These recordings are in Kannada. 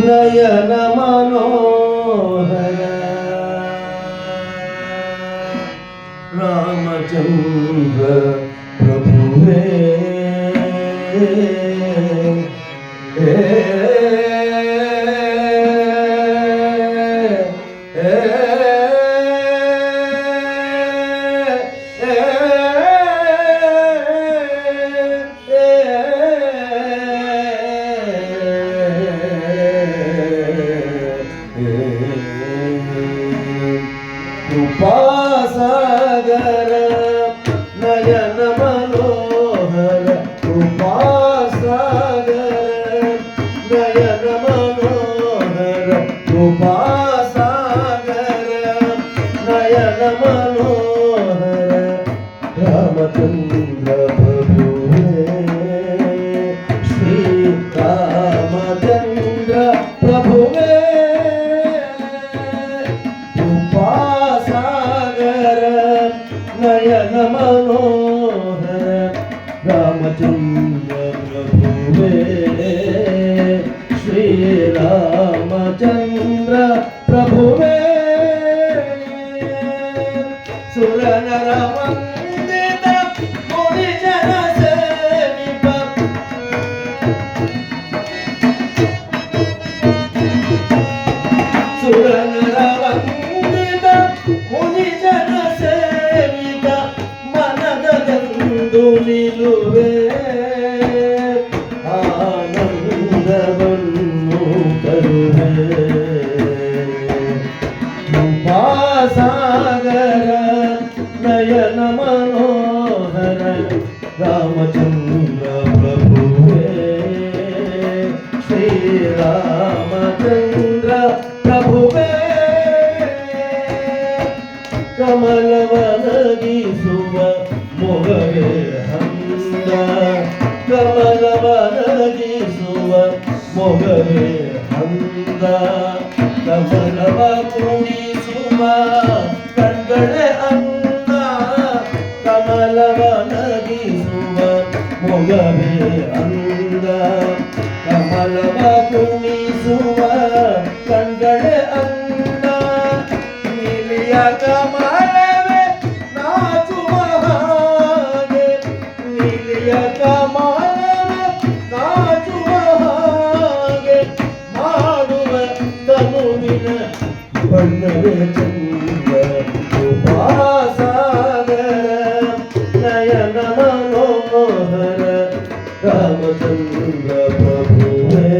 ನಯನ ಮನೋಹರ ರಾಮಚಂದ್ರ ಪ್ರಭುವೇ ಕೃಪಾಸಾಗರ ನಯನ ಮನೋಹರ ಕೃಪಾಸಾಗರ ನಯನ ಮನೋಹರ ಕೃಪಾಸಾಗರ ನಯನ ಮನೋಹರ ರಾಮಚಂದ್ರ ಪ್ರಭುವೇ ಶ್ರೀ ರಾಮಚಂದ್ರ ಪ್ರಭುವೇ ನಯನ ಮನೋಹರ ರಾಮಚಂದ್ರ ಪ್ರಭುವೇ ಶ್ರೀ ರಾಮಚಂದ್ರ ಪ್ರಭುವೇ ಸುರನರ ವಂದಿತ ಮುನಿ ಜನ ಸೇವಿತ ಸುರನರ ವಂದಿತ ಮುನಿ ಜನ ಸೇವಿತ ಮನದಂದು ನಿಲುವೆ ಆನಂದವನ್ನು ತರುವೆ ಕೃಪಾಸಾಗರ ನಯನ ಮನೋಹರ ರಾಮಚಂದ್ರ ಪ್ರಭುವೇ ಶ್ರೀ ರಾಮಚಂದ್ರ ಪ್ರಭುವೇ ಕಮಲವನಗಿಸುವ ಮೊಗವೇ ಹಂದ ಕಮಲವನಗಿಸುವ ಮೊಗವೇ ಹಂದ ಕಮಲವ ಕುಣಿಸುವ ಕಣ್ಗಳೇ ಅಂದ ಕಮಲವನಗಿಸುವ ಮೊಗವೇ ಅಂದ ಕಮಲವ ಕುಣಿಸುವ ಕಣ್ಗಳೇ ಅಂದ ನೀಲಿಯ ಕಮಲವೇ ನಾಚುವ ಹಾಗೆ ನೀಲಿಯ ಕಮಲವೇ ನಾಚುವ ಹಾಗೆ ಮಾಡುವ ತನುವಿನ ಬಣ್ಣವೇ ಚಂದ ಕೃಪಾಸಾಗರ ನಯನ ಮನೋಹರ ರಾಮಚಂದ್ರ ಪ್ರಭುವೇ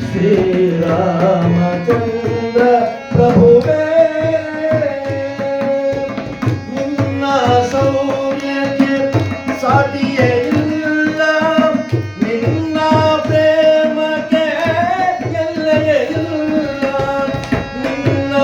ಶ್ರೀ ರಾಮಚಂದ್ರ ಪ್ರಭುವೇ ನಿನ್ನ ಸೌರ್ಯಕ್ಕೆ ಸಾಟಿಯೇ ಇಲ್ಲ ನಿನ್ನ ಪ್ರೇಮಕ್ಕೆ ಎಲ್ಲೆಯೇ ಇಲ್ಲ ನಿನ್ನ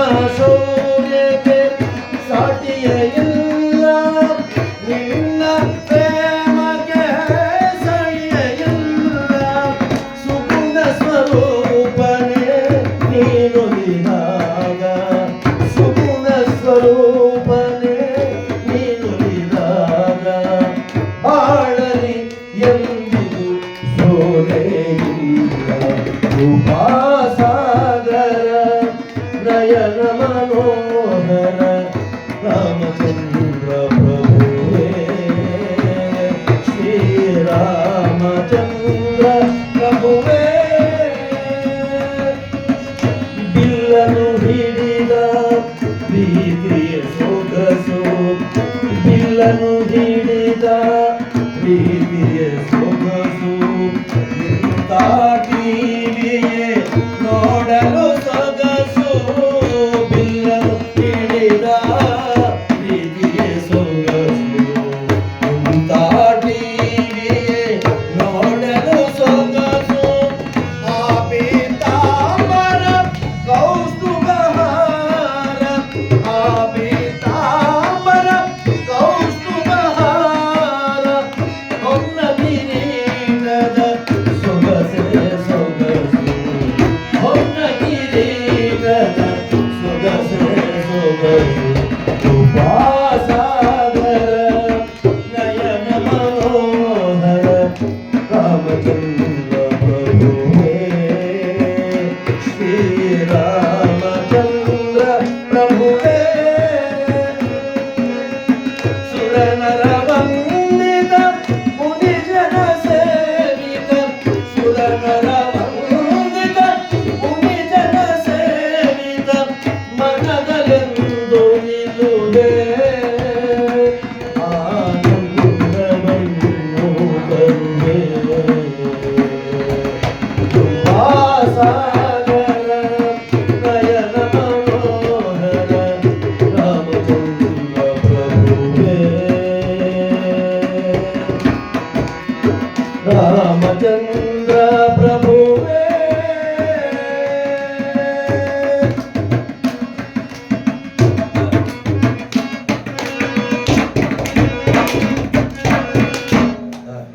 ರಾಮಚಂದ್ರ